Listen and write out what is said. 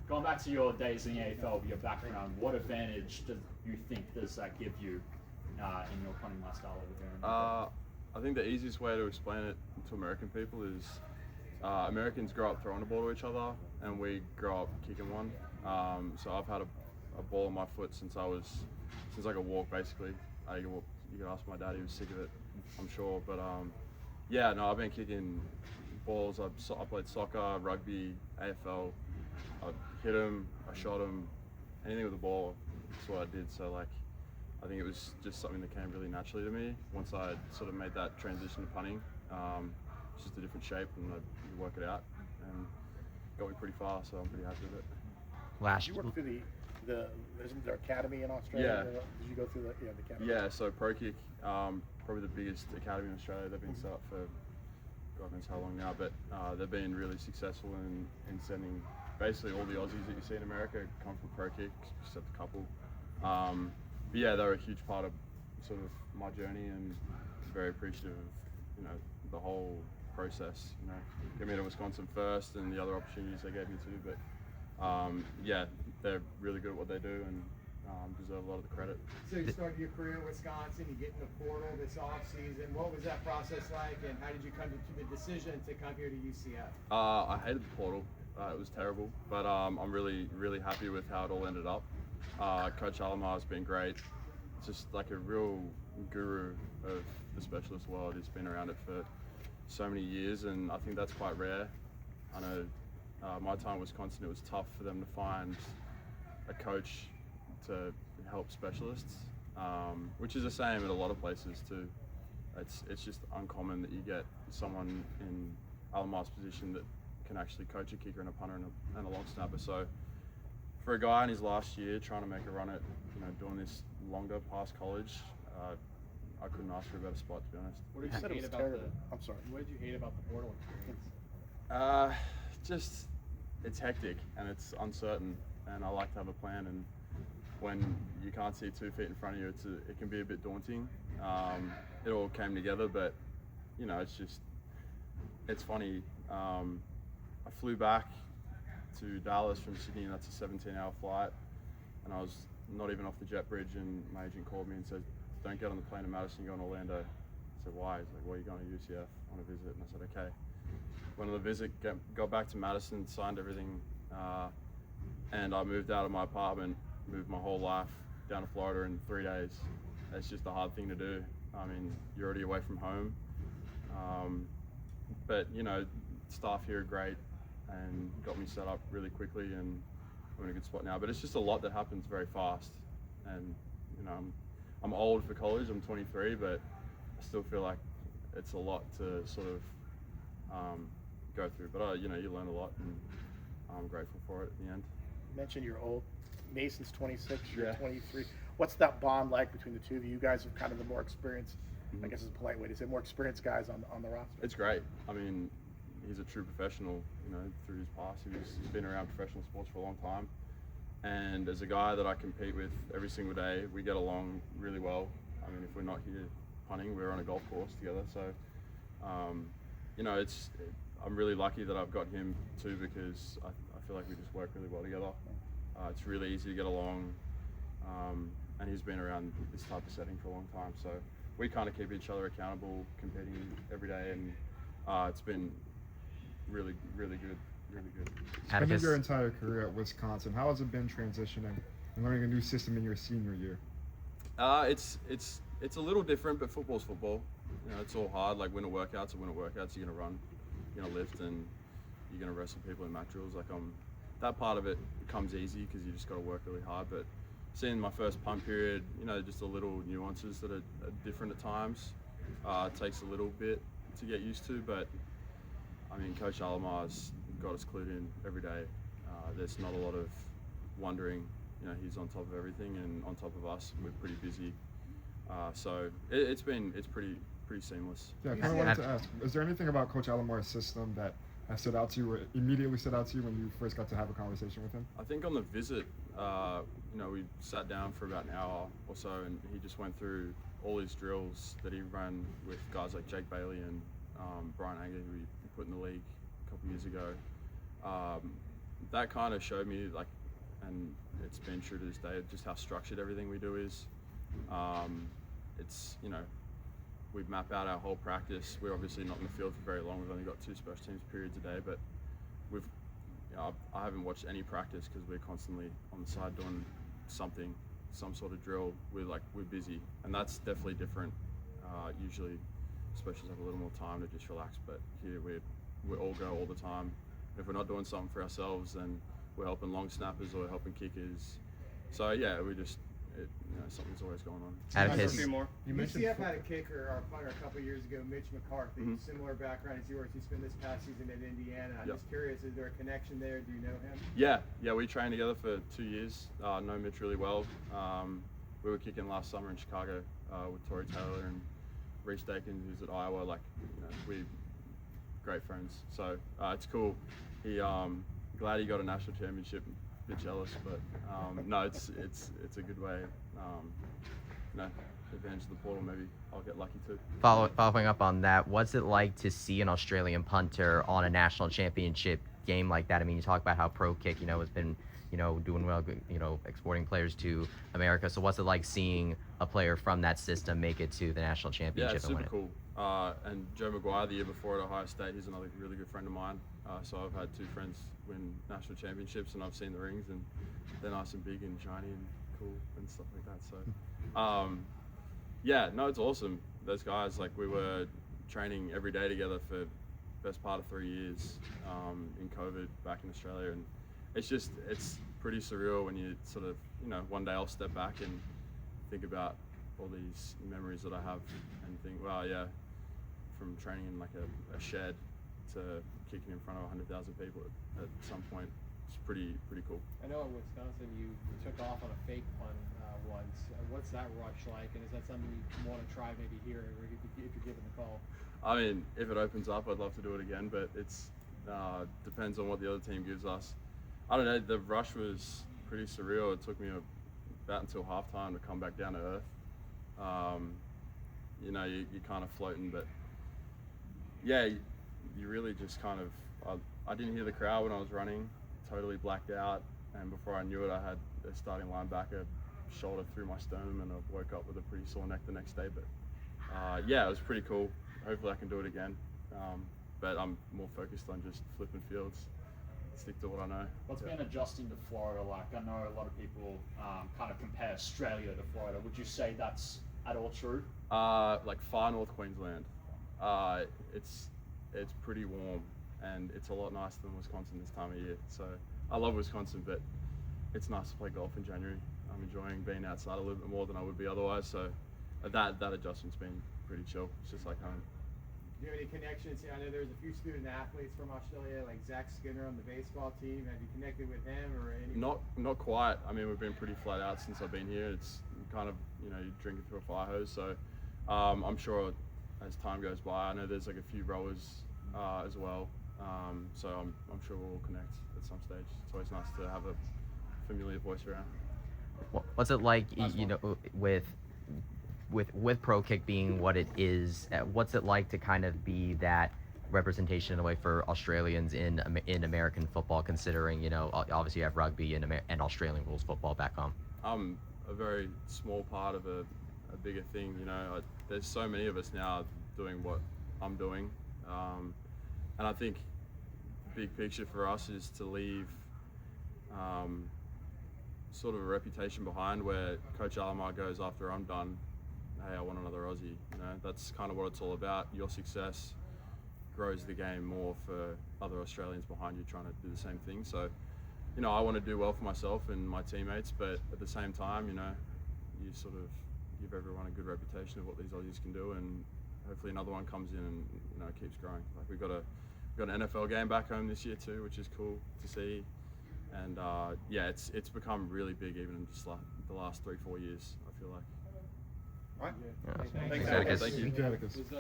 going back to your days in the AFL, your background, what advantage do you think does that give you in your punting lifestyle over here in America? I think the easiest way to explain it to American people is Americans grow up throwing the ball to each other, and we grow up kicking one. So I've had a ball in my foot since I could walk, basically. You could ask my dad; he was sick of it, I'm sure. But yeah, no, I've been kicking balls. I played soccer, rugby, AFL. I hit them, I shot them, anything with the ball. That's what I did. So like, I think it was just something that came really naturally to me once I sort of made that transition to punting. It's just a different shape, and you work it out, and got me pretty far. So I'm pretty happy with it. Did you work through isn't there academy in Australia? Yeah. Did you go through the academy? Yeah, so Pro Kick, probably the biggest academy in Australia. They've been set up for God knows how long now, but they've been really successful in sending basically all the Aussies that you see in America come from Pro Kick, except a couple. But yeah, they're a huge part of sort of my journey, and very appreciative of the whole process. Get me to Wisconsin first, and the other opportunities they gave me too. But yeah, they're really good at what they do, and deserve a lot of the credit. So you started your career in Wisconsin, you get in the portal this offseason. What was that process like, and how did you come to the decision to come here to UCF? I hated the portal. It was terrible, but I'm really, really happy with how it all ended up. Coach Alamar's been great. Just like a real guru of the specialist world. He's been around it for so many years, and I think that's quite rare. I know my time in Wisconsin, it was tough for them to find a coach to help specialists, which is the same at a lot of places too. It's just uncommon that you get someone in Alamar's position that can actually coach a kicker and a punter and a long snapper. So for a guy in his last year trying to make a run at doing this longer past college, I couldn't ask for a better spot, to be honest. What did you hate about I'm sorry. What did you hate about the portal experience? Just it's hectic and it's uncertain, and I like to have a plan. And when you can't see 2 feet in front of you, it can be a bit daunting. It all came together, but it's funny. I flew back to Dallas from Sydney, and that's a 17-hour flight, and I was not even off the jet bridge, and my agent called me and said, "Don't get on the plane to Madison, you're going to Orlando." I said, "Why?" He's like, "Well, you're going to UCF on a visit." And I said, "Okay." Went on the visit, got back to Madison, signed everything, and I moved out of my apartment, moved my whole life down to Florida in 3 days. It's just a hard thing to do. I mean, you're already away from home, but staff here are great and got me set up really quickly, and I'm in a good spot now. But it's just a lot that happens very fast, and I'm old for college. I'm 23, but I still feel like it's a lot to sort of go through. But you learn a lot, and I'm grateful for it at the end. You mentioned you're old. Mason's 26, you're Yeah. 23. What's that bond like between the two of you? You guys are kind of the more experienced, I guess is a polite way to say, more experienced guys on the roster. It's great. I mean, he's a true professional, through his past. He's been around professional sports for a long time. And as a guy that I compete with every single day, we get along really well. I mean, if we're not here punting, we're on a golf course together. So, I'm really lucky that I've got him too, because I feel like we just work really well together. It's really easy to get along. And he's been around this type of setting for a long time. So we kind of keep each other accountable, competing every day. And it's been really, really good. Really good. Spending your entire career at Wisconsin, how has it been transitioning and learning a new system in your senior year? It's a little different, but football's football. It's all hard. Like winter workouts are winter workouts. You're gonna run, you're gonna lift, and you're gonna wrestle people in mat drills. That part of it becomes easy because you just got to work really hard. But seeing my first punt period, just the little nuances that are different at times. It takes a little bit to get used to, but I mean, Coach Alamar's got us clued in every day. There's not a lot of wondering. He's on top of everything and on top of us. We're pretty busy, so it's pretty seamless. Yeah, I kind of wanted to ask, is there anything about Coach Alamar's system that has stood out to you, or immediately stood out to you when you first got to have a conversation with him? I think on the visit, we sat down for about an hour or so, and he just went through all his drills that he ran with guys like Jake Bailey and Brian Anger, who he put in the league a couple years ago. that kind of showed me, like, and it's been true to this day, just how structured everything we do is. It's, you know, we map out our whole practice. We're obviously not in the field for very long. We've only got 2 special teams periods a day, but I haven't watched any practice because we're constantly on the side doing something, some sort of drill. We're busy, and that's definitely different. Usually, specials have a little more time to just relax, but here we all go all the time. If we're not doing something for ourselves, then we're helping long snappers or we're helping kickers. So yeah, something's always going on. Atticus, You mentioned UCF had a kicker, our punter, a couple years ago, Mitch McCarthy. Similar background as yours. He spent this past season at Indiana. I'm just curious, is there a connection there? Do you know him? Yeah, we trained together for 2 years. Know Mitch really well. We were kicking last summer in Chicago with Torrey Taylor and Reese Dakins, who's at Iowa. We great friends. So it's cool. Glad he got a national championship. A bit jealous, but no, it's a good way. Advantage of the portal. Maybe I'll get lucky too. following up on that, what's it like to see an Australian punter on a national championship game like that? I mean, you talk about how Pro Kick, has been, doing well, exporting players to America. So what's it like seeing a player from that system make it to the national championship? Yeah, it's and win super it? cool. And Joe McGuire the year before at Ohio State, he's another really good friend of mine. So I've had 2 friends win national championships, and I've seen the rings, and they're nice and big and shiny and cool and stuff like that. So, yeah, no, it's awesome. Those guys, we were training every day together for best part of 3 years in COVID back in Australia, and it's pretty surreal when you sort of, one day I'll step back and think about all these memories that I have and think, wow, yeah, from training in a shed to kicking in front of 100,000 people at some point. It's pretty cool. I know in Wisconsin you took off on a fake punt once. What's that rush like, and is that something you want to try maybe here if you're given the call? I mean, if it opens up, I'd love to do it again, but it's depends on what the other team gives us. I don't know, the rush was pretty surreal. It took me about until halftime to come back down to earth. You're kind of floating, but yeah, you really just kind of, I didn't hear the crowd when I was running, totally blacked out, and before I knew it, I had a starting linebacker shoulder through my sternum, and I woke up with a pretty sore neck the next day. But yeah, it was pretty cool. Hopefully I can do it again, but I'm more focused on just flipping fields, stick to what I know. What's been adjusting to Florida like? I know a lot of people kind of compare Australia to Florida. Would you say that's at all true? Far north Queensland, it's pretty warm, and it's a lot nicer than Wisconsin this time of year. So I love Wisconsin, but it's nice to play golf in January. I'm enjoying being outside a little bit more than I would be otherwise. So that adjustment's been pretty chill. It's just like home. Do you have any connections? I know there's a few student athletes from Australia, like Zach Skinner on the baseball team. Have you connected with him or any? Not quite. I mean, we've been pretty flat out since I've been here. It's kind of, you're drinking through a fire hose. So I'm sure as time goes by, I know there's a few rowers as well. So I'm sure we'll connect at some stage. It's always nice to have a familiar voice around. What's it like, with Pro Kick being what it is? What's it like to kind of be that representation in a way for Australians in American football, considering obviously you have rugby and Australian rules football back home? I'm a very small part of a bigger thing. There's so many of us now doing what I'm doing, and I think the big picture for us is to leave sort of a reputation behind where Coach Alomar goes after I'm done, hey, I want another Aussie. That's kind of what it's all about. Your success grows the game more for other Australians behind you trying to do the same thing. So, I want to do well for myself and my teammates, but at the same time, you sort of give everyone a good reputation of what these Aussies can do, and hopefully another one comes in and it keeps growing. We've got an NFL game back home this year too, which is cool to see. And yeah, it's become really big even in just the last 3-4 years, I feel like. All right. Yeah. Thanks, Atticus. Thank you. Thank you, Atticus.